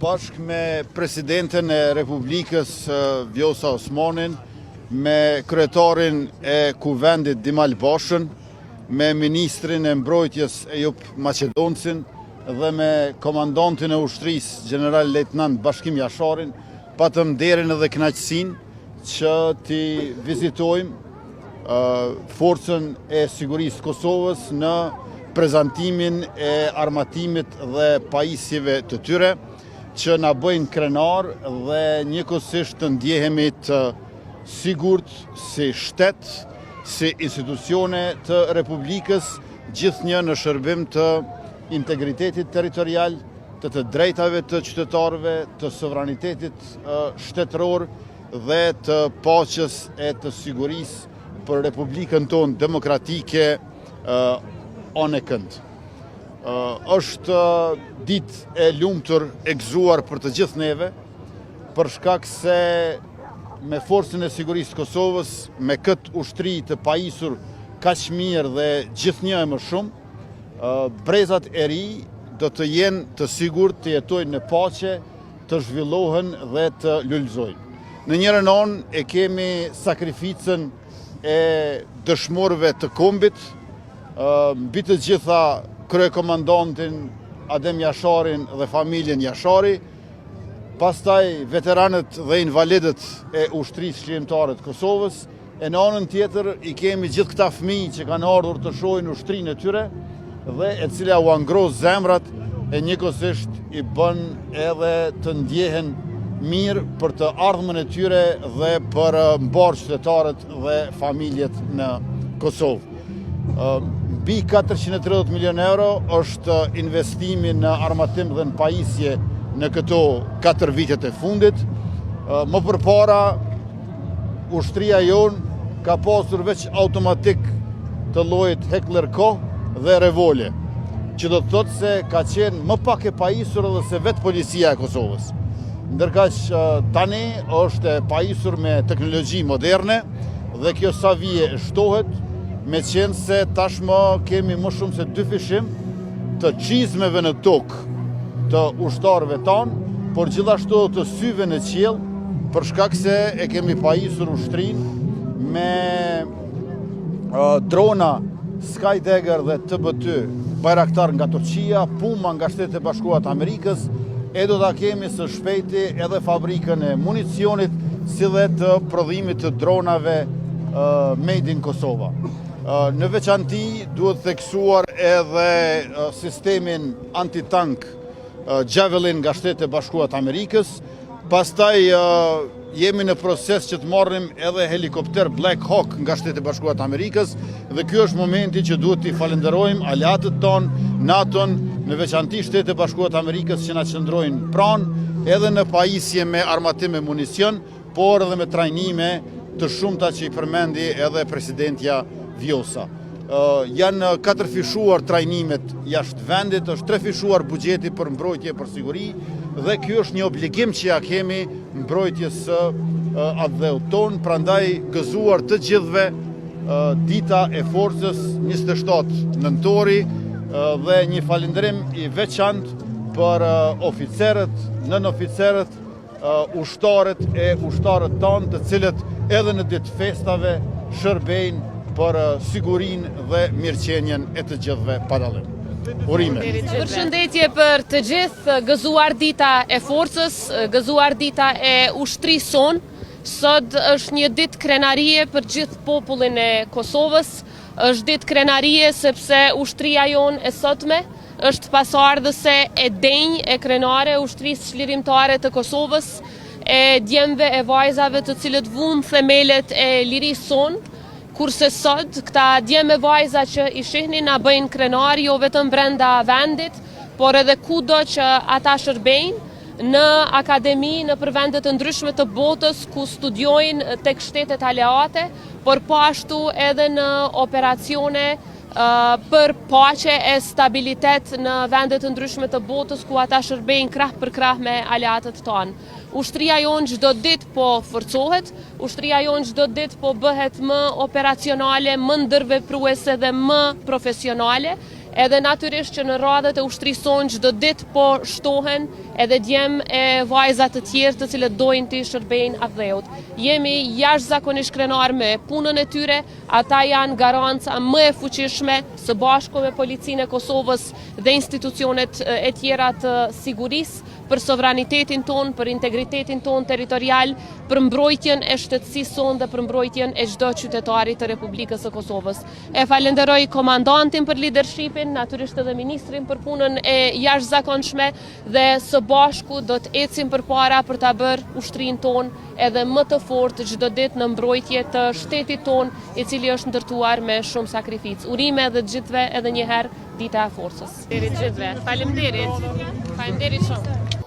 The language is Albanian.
Bashkë me Presidenten e Republikës Vjosa Osmanin, me Kryetarin e Kuvendit Dimal Bashën, me Ministrin e Mbrojtjes Ejup Maqedoncin dhe me Komandantin e Ushtrisë General Lejtnant Bashkim Jasharin, patëm nderin edhe kënaqësinë që t'i vizitojmë Forcën e Sigurisë Kosovës në prezantimin e armatimit dhe pajisjeve të tyre, që na bëjnë krenar dhe njëkohësisht të ndjehemi të sigurt si shtet, si institucione të Republikës, gjithnjë në shërbim të integritetit territorial, të drejtave të qytetarëve, të sovranitetit shtetëror dhe të paqes e të sigurisë për Republikën tonë demokratike anë e kënd. Është ditë e lumtur e gëzuar për të gjithë neve, për shkak se me Forcën e Sigurisë Kosovës, me këtë ushtri të pajisur kaq mirë dhe gjithnjë e më shumë, brezat e ri do të jenë të sigurt të jetojnë në paqe, të zhvillohen dhe të lullëzojnë. Në njërin anë e kemi sakrificën e dëshmorëve të kombit, mbi të gjitha kryekomandantin Adem Jasharin dhe familjen Jashari, pastaj veteranët dhe invalidët e ushtrisë çlirimtare të Kosovës, e në anën tjetër i kemi gjithë këta fëmijë që kanë ardhur të shohin ushtrinë e tyre dhe e cila u angros zemrat e njëkohësisht i bën edhe të ndjehen mirë për të ardhmen e tyre dhe për mbar qytetarët dhe familjet në Kosovë. Mbi 430 milion euro është investimi në armatim dhe në pajisje në këto 4 vitet e fundit. Më përpara, ushtria jonë ka pasur veç automatik të llojit Heckler Koch dhe revolje, që do të thotë se ka qenë më pak e pajisur edhe se vetë policia e Kosovës. Ndërkaq tani është e pajisur me teknologji moderne dhe kjo sa vije shtohet, me qenë se tashmë kemi më shumë se 2 fishim të çizmeve në tokë të ushtarëve tanë, por gjithashtu të syve në qiell, për shkak se e kemi pajisur ushtrinë me drona Skydagger dhe TB2 Bayraktar nga Turqia, Puma nga Shtetet e Bashkuara të Amerikës, e do ta kemi së shpejti edhe fabrikën e municionit, si dhe të prodhimit të dronave made in Kosova. Në veçanti duhet theksuar edhe sistemin antitank Javelin nga Shtetet e Bashkuara të Amerikës. Pastaj jemi në proces që të marrim edhe helikopter Black Hawk nga Shtetet e Bashkuara të Amerikës dhe ky është momenti që duhet t'i falenderojmë aleatët tonë, NATO-n, në veçanti Shtetet e Bashkuara të Amerikës që na qëndrojnë pranë edhe në pajisje me armatim e municion, por edhe me trajnime të shumta që i përmendi edhe presidentja Vjosa. Janë 4 fishuar trajnimet jashtë vendit, është 3 fishuar buxheti për mbrojtje për siguri dhe ky është një obligim që ja kemi mbrojtjes së atdheut tonë, prandaj gëzuar të gjithëve dita e forcës 27 nëntori dhe një falënderim i veçantë për oficerët, nënoficerët, ushtarët e ushtarët tanë, të cilët edhe në ditë festave shërbejnë për sigurinë dhe mirëqenien e të gjithëve pa dallim. Urime. Përshëndetje për të gjithë, gëzuar dita e forcës, gëzuar dita e ushtrisë sonë. Sot është një ditë krenarie për gjithë popullin e Kosovës, është ditë krenarie sepse ushtria jonë e sotme është pasardhëse e denjë e krenare ushtrisë çlirimtare të Kosovës, e djemve e vajzave të cilët vunë themelet e lirisë sonë, kurse sot këta djemë e vajza që i shihni na bëjnë krenar jo vetëm brenda vendit, por edhe kudo që ata shërbejnë në akademi në përvende të ndryshme të botës ku studiojnë tek shtetet aleate, por po ashtu edhe në operacione për paqe e stabilitet në vendet të ndryshme të botës ku ata shërbejnë krah për krah me aleatët tonë. Ushtria jonë çdo ditë po forcohet, ushtria jonë çdo ditë po bëhet më operacionale, më ndërvepruese dhe më profesionale. Edhe natyrisht që në radhët e ushtrisë sonë çdo ditë po shtohen edhe djem e vajza të tjerë të cilët dojnë të shërbejnë atë dheut. Jemi jashtëzakonisht krenar me punën e tyre, ata janë garanca më e fuqishme së bashku me policinë e Kosovës dhe institucionet e tjera të sigurisë për sovranitetin ton, për integritetin ton territorial, për mbrojtjen e shtetësisë sonë dhe për mbrojtjen e çdo qytetari të Republikës së Kosovës. E falenderoj komandantin për leadershipin, natyrisht edhe ministrin për punën e jashtëzakonshme dhe së bashku do të ecim përpara për ta bërë ushtrinë ton edhe më të fortë çdo ditë në mbrojtje të shtetit ton, i cili është ndërtuar me shumë sakrificë. Urime edhe të gjithëve edhe një herë Dita e Forcës. Faleminderit. Faleminderit shumë.